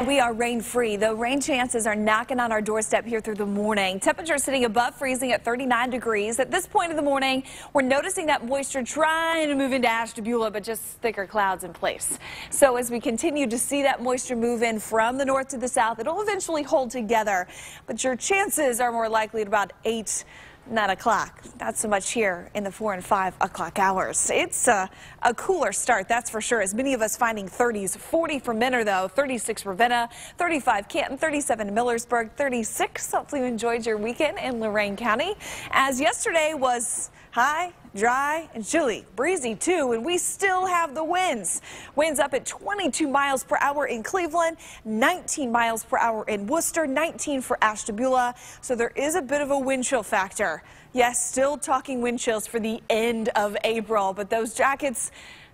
We are rain-free, though rain chances are knocking on our doorstep here through the morning. Temperatures sitting above freezing at 39 degrees. At this point of the morning, we're noticing that moisture trying to move into Ashtabula, but just thicker clouds in place. So as we continue to see that moisture move in from the north to the south, it'll eventually hold together. But your chances are more likely at about 8, 9 o'clock. Not so much here in the 4 and 5 o'clock hours. It's a cooler start, that's for sure, as many of us finding 30s. 40 for Mentor, though, 36 Ravenna, 35 Canton, 37 Millersburg, 36. Hopefully you enjoyed your weekend in Lorain County, as yesterday was high, dry, and chilly. Breezy, too, and we still have the winds. Winds up at 22 miles per hour in Cleveland, 19 miles per hour in Worcester, 19 for Ashtabula. So there is a bit of a wind chill factor. Yes, still talking wind chills for the end of April, but those jackets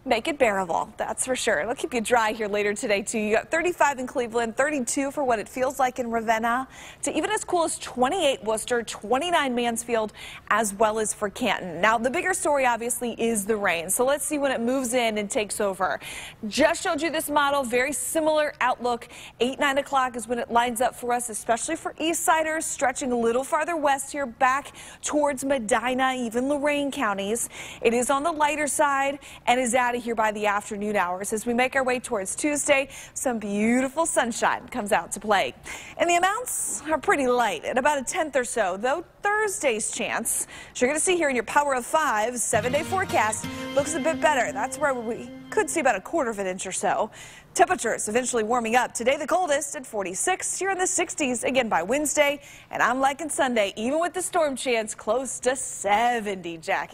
make it bearable, that's for sure. It'll keep you dry here later today, too. You got 35 in Cleveland, 32 for what it feels like in Ravenna, to even as cool as 28 Worcester, 29 Mansfield, as well as for Canton. Now, the bigger story, obviously, is the rain. So let's see when it moves in and takes over. Just showed you this model, very similar outlook. 8, 9 o'clock is when it lines up for us, especially for Eastsiders, stretching a little farther west here, back towards Medina, even Lorain counties. It is on the lighter side and is out of here by the afternoon hours. As we make our way towards Tuesday, some beautiful sunshine comes out to play. And the amounts are pretty light, at about a 1/10 or so, though Thursday's chance, as you're going to see here in your Power of 5 7-day forecast, looks a bit better. That's where we could see about a 1/4 of an inch or so. Temperatures eventually warming up. Today the coldest at 46, here in the 60s again by Wednesday, and I'm liking Sunday, even with the storm chance, close to 70, Jackie.